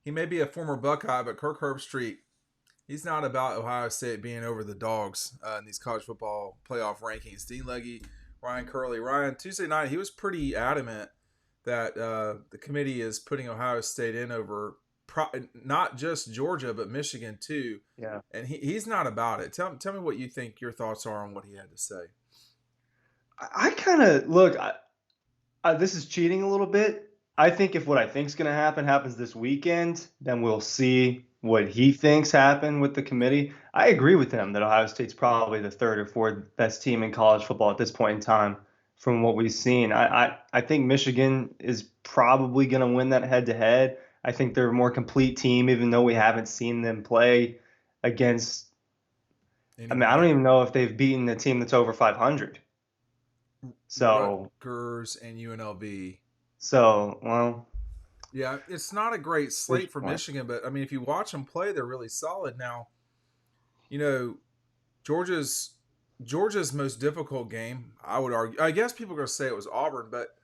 he may be a former Buckeye, but Kirk Herbstreit, he's not about Ohio State being over the Dogs in these college football playoff rankings. Dean Legge, Ryan Curley. Ryan, Tuesday night, he was pretty adamant that the committee is putting Ohio State in over not just Georgia, but Michigan too. Yeah. And he's not about it. Tell me what you think your thoughts are on what he had to say. I kind of look. This is cheating a little bit. I think if what I think's going to happen happens this weekend, then we'll see what he thinks happened with the committee. I agree with him that Ohio State's probably the third or fourth best team in college football at this point in time from what we've seen. I think Michigan is probably going to win that head to head. I think they're a more complete team, even though we haven't seen them play against. I mean, I don't Anybody? even know if they've beaten a team that's over 500. So, Rutgers and UNLV. well, Yeah, it's not a great there's slate for one. Michigan, but I mean, if you watch them play, they're really solid. Now, you know, Georgia's Georgia's most difficult game, I would argue. I guess people are going to say it was Auburn, but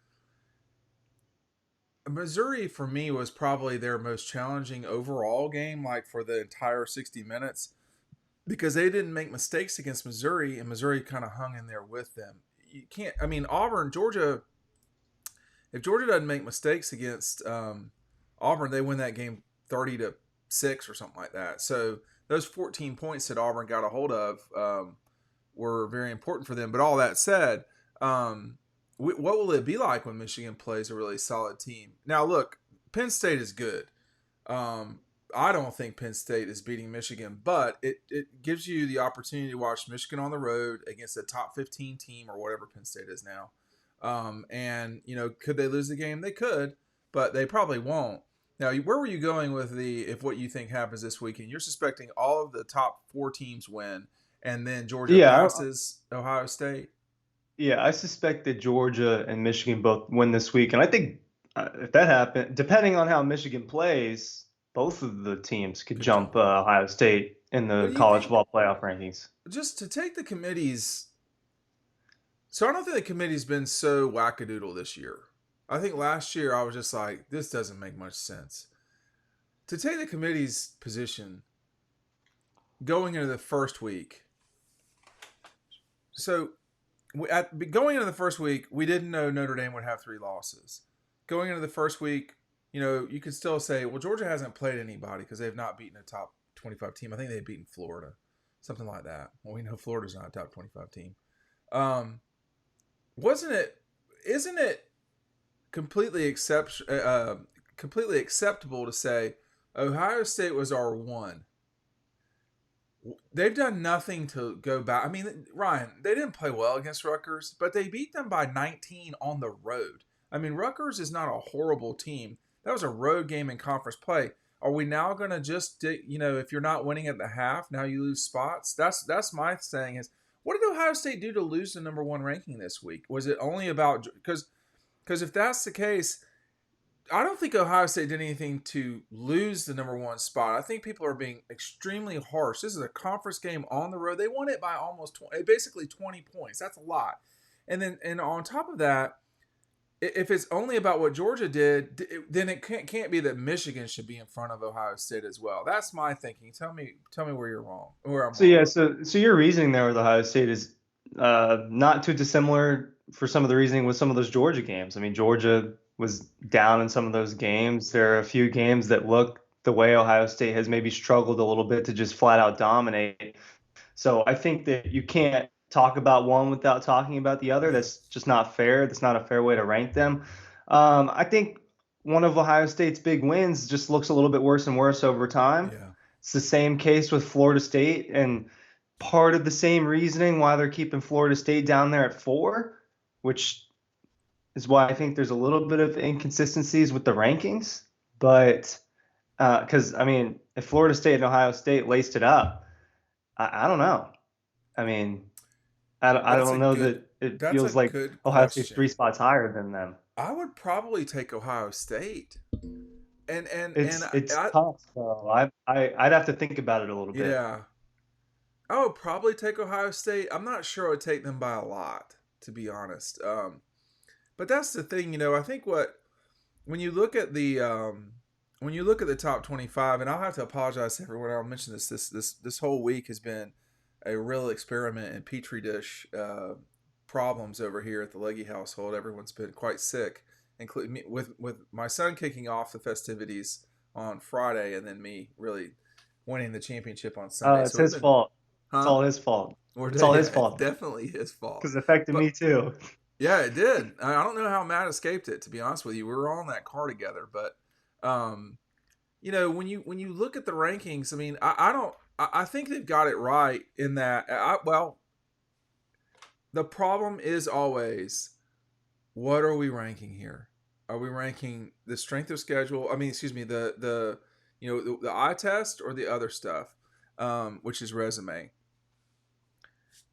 Missouri for me was probably their most challenging overall game, like for the entire 60 minutes, because they didn't make mistakes against Missouri, and Missouri kind of hung in there with them. You can't. I mean, Auburn, Georgia. If Georgia doesn't make mistakes against Auburn, they win that game 30-6 or something like that. So those 14 points that Auburn got a hold of were very important for them. But all that said, what will it be like when Michigan plays a really solid team? Now, look, Penn State is good. I don't think Penn State is beating Michigan, but it gives you the opportunity to watch Michigan on the road against a top 15 team or whatever Penn State is now. And, could they lose the game? They could, but they probably won't. Now, where were you going with if what you think happens this weekend? You're suspecting all of the top four teams win, and then Georgia Yeah, passes Ohio State? yeah, I suspect that Georgia and Michigan both win this week, and I think if that happens, depending on how Michigan plays, both of the teams could Could jump jump. Ohio State in But the do you college think, football playoff rankings. just to take the committees, so I don't think the committee's been so wackadoodle this year. I think last year I was just like, this doesn't make much sense. To take the committee's position going into the first week, so going into the first week, we didn't know Notre Dame would have three losses. Going into the first week, you could still say, well, Georgia hasn't played anybody because they've not beaten a top 25 team. I think they've beaten Florida, something like that. Well, we know Florida's not a top 25 team. Um, wasn't it? Isn't it completely acceptable to say Ohio State was our one? They've done nothing to go back. I mean, Ryan, they didn't play well against Rutgers, but they beat them by 19 on the road. I mean, Rutgers is not a horrible team. That was a road game in conference play. Are we now going to just, if you're not winning at the half, now you lose spots? That's my saying is, what did Ohio State do to lose the number one ranking this week? Was it only about because if that's the case, I don't think Ohio State did anything to lose the number one spot. I think people are being extremely harsh. This is a conference game on the road. They won it by almost 20, basically 20 points. That's a lot. And on top of that, if it's only about what Georgia did, then it can't be that Michigan should be in front of Ohio State as well. That's my thinking. Tell me where you're wrong, where I'm So wrong. yeah, so your reasoning there with Ohio State is not too dissimilar for some of the reasoning with some of those Georgia games. I mean, Georgia was down in some of those games. There are a few games that look the way Ohio State has maybe struggled a little bit to just flat out dominate. So I think that you can't talk about one without talking about the other. Yeah, That's just not fair. That's not a fair way to rank them. I think one of Ohio State's big wins just looks a little bit worse and worse over time. yeah. It's the same case with Florida State, and part of the same reasoning why they're keeping Florida State down there at four, which is why I think there's a little bit of inconsistencies with the rankings. But because I mean, if Florida State and Ohio State laced it up, I don't know. I mean, I That's a don't know good. that it That's a feels like good Ohio State's three question. spots higher than them. I would probably take Ohio State, and It's I tough, so I'd have to think about it a little bit. yeah, I would probably take Ohio State. I'm not sure I would take them by a lot, to be honest. But that's the thing, I think when you look at the when you look at the top 25, and I'll have to apologize to everyone. I'll mention this whole week has been a real experiment in petri dish problems over here at the Leggy household. Everyone's been quite sick, including me, with my son kicking off the festivities on Friday, and then me really winning the championship on Sunday. It's So we've his been, fault. It's huh? all his fault. It's all Yeah, his it's fault definitely his fault. because it affected But me too. yeah, it did. I don't know how Matt escaped it. To be honest with you, we were all in that car together. But um, when you look at the rankings, I mean, I don't. I think they've got it right in that. Well, the problem is always, what are we ranking here? Are we ranking the strength of schedule? I mean, excuse me, the eye test or the other stuff, which is resume.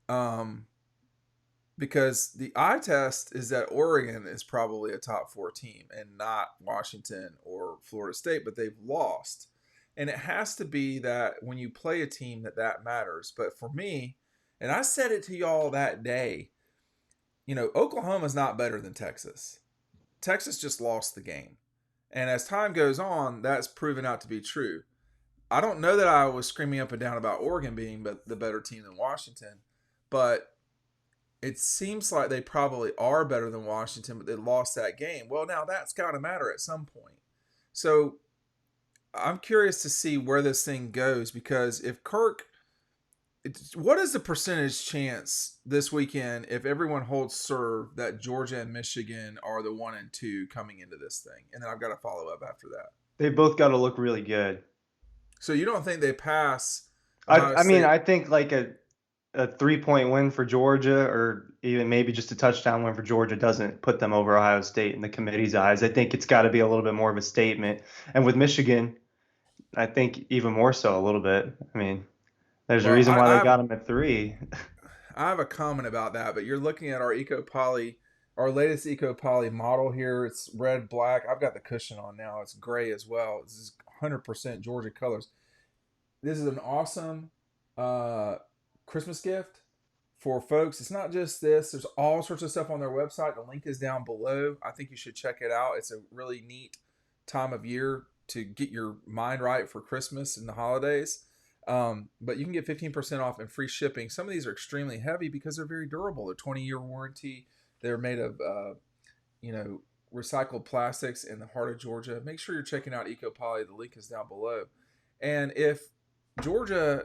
Um, because the eye test is that Oregon is probably a top four team and not Washington or Florida State, but they've lost. And it has to be that when you play a team that matters. But for me, and I said it to y'all that day, Oklahoma's not better than Texas. Texas just lost the game. And as time goes on, that's proven out to be true. I don't know that I was screaming up and down about Oregon being the better team than Washington, but it seems like they probably are better than Washington, but they lost that game. Well, now that's got to matter at some point. So I'm curious to see where this thing goes, because if Kirk, what is the percentage chance this weekend, if everyone holds serve, that Georgia and Michigan are the 1 and 2 coming into this thing? And then I've got to follow up after that. They both got to look really good. So you don't think they pass I Ohio I mean, State? I think like a 3-point win for Georgia, or even maybe just a touchdown win for Georgia, doesn't put them over Ohio State in the committee's eyes. I think it's got to be a little bit more of a statement. And with Michigan, I think even more so a little bit. I mean, there's a Well, reason why they got them at 3. I have a comment about that, but you're looking at our our latest Eco Poly model here. It's red, black. I've got the cushion on now. It's gray as well. This is 100% Georgia colors. This is an awesome uh, Christmas gift for folks. It's not just this. There's all sorts of stuff on their website. The link is down below. I think you should check it out. It's a really neat time of year to get your mind right for Christmas and the holidays. But you can get 15% off and free shipping. Some of these are extremely heavy because they're very durable. They're 20-year warranty. They're made of, recycled plastics in the heart of Georgia. Make sure you're checking out EcoPoly. The link is down below. And if Georgia,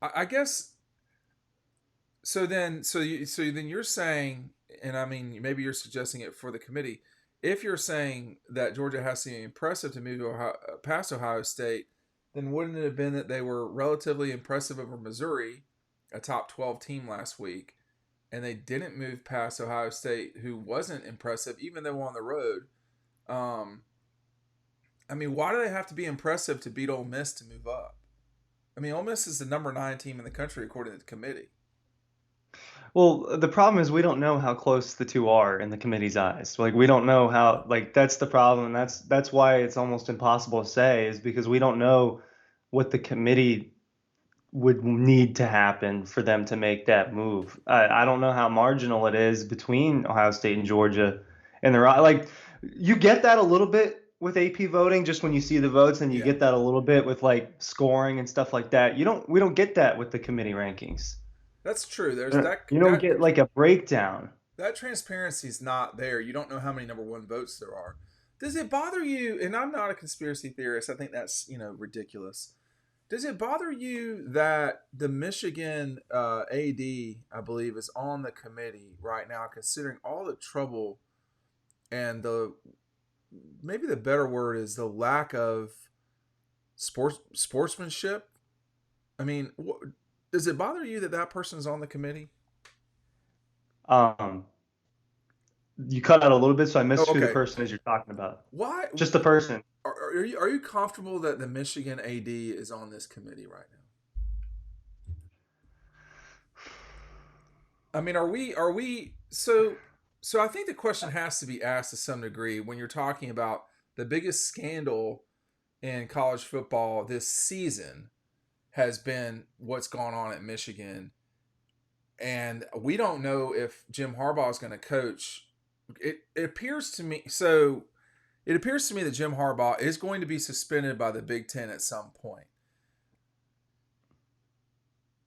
I guess, so then you're saying, and I mean, maybe you're suggesting it for the committee. If you're saying that Georgia has to be impressive to move to past Ohio State, then wouldn't it have been that they were relatively impressive over Missouri, a top 12 team last week, and they didn't move past Ohio State, who wasn't impressive, even though on the road? I mean, why do they have to be impressive to beat Ole Miss to move up? I mean, Ole Miss is the number 9 team in the country, according to the committee. Well, the problem is we don't know how close the two are in the committee's eyes. Like we don't know how, like that's the problem, and that's why it's almost impossible to say, is because we don't know what the committee would need to happen for them to make that move. I don't know how marginal it is between Ohio State and Georgia, and they're like, you get that a little bit with AP voting just when you see the votes, and you Yeah, get that a little bit with like scoring and stuff like that. We don't get that with the committee rankings. that's true. There's You don't get like a breakdown. that transparency is not there. You don't know how many number 1 votes there are. Does it bother you? And I'm not a conspiracy theorist. I think that's ridiculous. Does it bother you that the Michigan AD, I believe, is on the committee right now, considering all the trouble and maybe the better word is the lack of sportsmanship? I mean, does it bother you that that person's on the committee? Um, you cut out a little bit, so I Oh, missed who the okay. person is you're talking about. Why Just the person. are you comfortable that the Michigan AD is on this committee right now? I mean, are we so I think the question has to be asked to some degree when you're talking about the biggest scandal in college football this season has been what's gone on at Michigan, and we don't know if Jim Harbaugh is going to coach. It appears to me so. It appears to me that Jim Harbaugh is going to be suspended by the Big Ten at some point.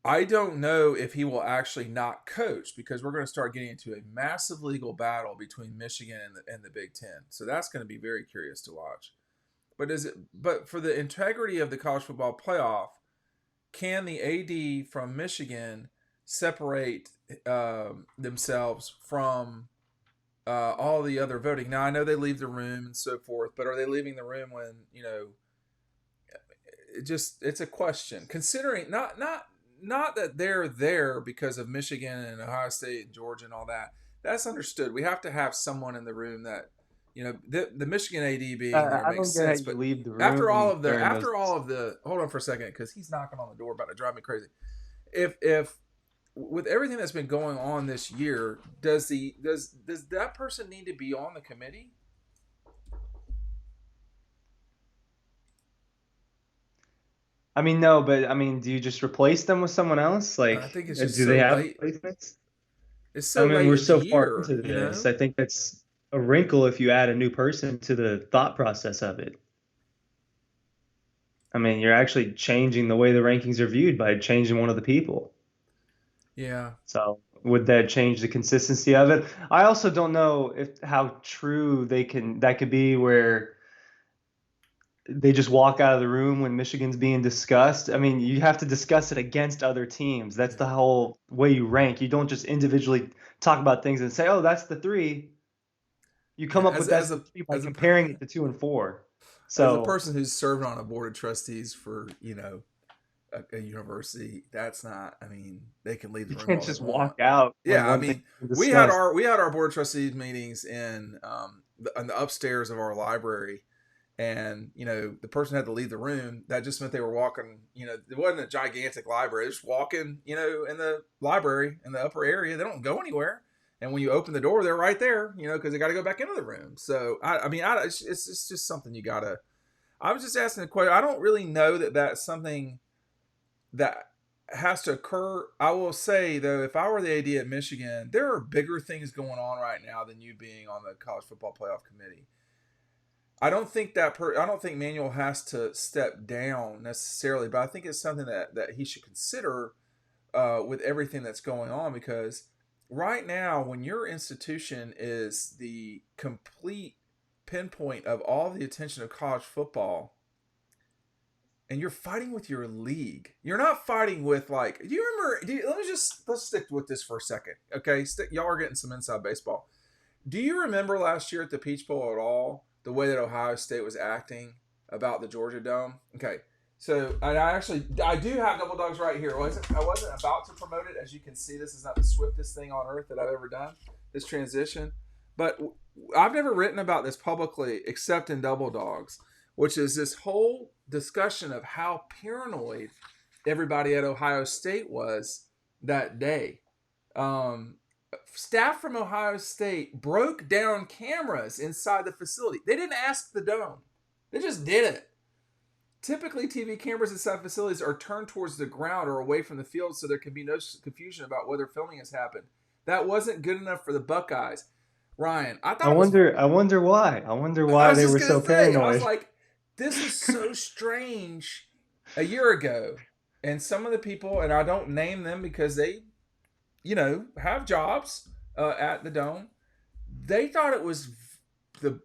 I don't know if he will actually not coach, because we're going to start getting into a massive legal battle between Michigan and the Big Ten. So that's going to be very curious to watch. But for the integrity of the college football playoff, can the AD from Michigan separate themselves from all the other voting? Now I know they leave the room and so forth, but are they leaving the room when it's a question, considering not that they're there because of Michigan and Ohio State and Georgia and all that. That's understood. We have to have someone in the room that, the Michigan AD being there I makes don't get how sense. you But leave the after all room of the during those. after all of the hold on for a second, because he's knocking on the door about to drive me crazy. If with everything that's been going on this year, does that person need to be on the committee? I mean, no, but I mean, do you just replace them with someone else? I Like, think it's just do they so have late. replacements? It's I so mean, late we're in the so far year, into this. I think that's a wrinkle if you add a new person to the thought process of it. I mean, you're actually changing the way the rankings are viewed by changing one of the people. Yeah. So would that change the consistency of it? I also don't know if how true that could be where they just walk out of the room when Michigan's being discussed. I mean, you have to discuss it against other teams. That's the Yeah. whole way you rank. You don't just individually talk about things and say, "Oh, that's the three." You Yeah. come up with that's the three by As a comparing it to 2 and 4. as a So person who's served on a board of trustees for a university, that's not. I mean, they can leave you the room can't all they just want. walk out when Yeah, I one thing mean, is discussed. we had our board of trustees meetings in the upstairs of our library, and the person had to leave the room. That just meant they were walking. It wasn't a gigantic library; they're just walking. In the library in the upper area, they don't go anywhere. And when you open the door, they're right there. Because they got to go back into the room. So I mean, it's just something you gotta. I was just asking a question. I don't really know that that's something that has to occur. I will say though, if I were the AD at Michigan, there are bigger things going on right now than you being on the college football playoff committee. I don't think Manuel has to step down necessarily, but I think it's something that he should consider with everything that's going on, because right now, when your institution is the complete pinpoint of all the attention of college football, and you're fighting with your league. You're not fighting with, like, do you remember? Let's stick with this for a second, okay? Y'all are getting some inside baseball. Do you remember last year at the Peach Bowl at all the way that Ohio State was acting about the Georgia Dome? Okay, so I do have Double Dogs right here. I wasn't about to promote it. As you can see, this is not the swiftest thing on earth that I've ever done. This transition, but I've never written about this publicly except in Double Dogs, which is this whole discussion of how paranoid everybody at Ohio State was that day. Staff from Ohio State broke down cameras inside the facility. They didn't ask the dome, they just did it. Typically, TV cameras inside facilities are turned towards the ground or away from the field so there can be no confusion about whether filming has happened. That wasn't good enough for the Buckeyes. Ryan, I wonder why. I wonder I why was they just were gonna so say, I was paranoid. like, this is so strange. A year ago, and some of the people, and I don't name them because they, have jobs at the Dome. They thought it was the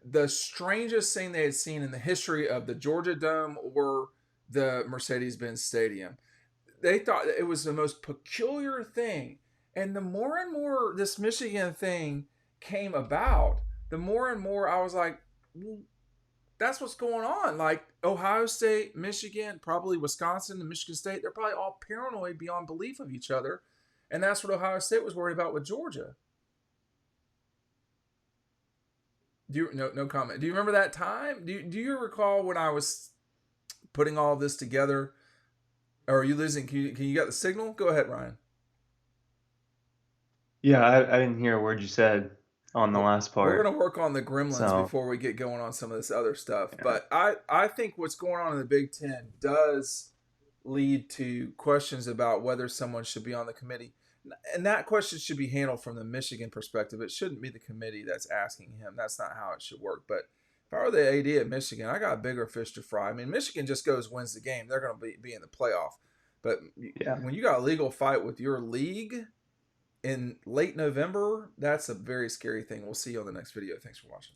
the strangest thing they had seen in the history of the Georgia Dome or the Mercedes-Benz Stadium. They thought it was the most peculiar thing. And the more and more this Michigan thing came about, the more and more I was like, well, that's what's going on. Like Ohio State, Michigan, probably Wisconsin, and Michigan State, they're probably all paranoid beyond belief of each other. And that's what Ohio State was worried about with Georgia. No comment. Do you remember that time? Do you recall when I was putting all this together? Or are you losing? Can you get the signal? Go ahead, Ryan. Yeah, I didn't hear a word you said on the last We're part. going to work on the gremlins So, before we get going on some of this other stuff. yeah. But I think what's going on in the Big Ten does lead to questions about whether someone should be on the committee. And that question should be handled from the Michigan perspective. It shouldn't be the committee that's asking him. That's not how it should work. But if I were the AD at Michigan, I got bigger fish to fry. I mean, Michigan just goes wins the game. They're going to be in the playoff. But Yeah. when you got a legal fight with your league in late November, that's a very scary thing. We'll see you on the next video. Thanks for watching.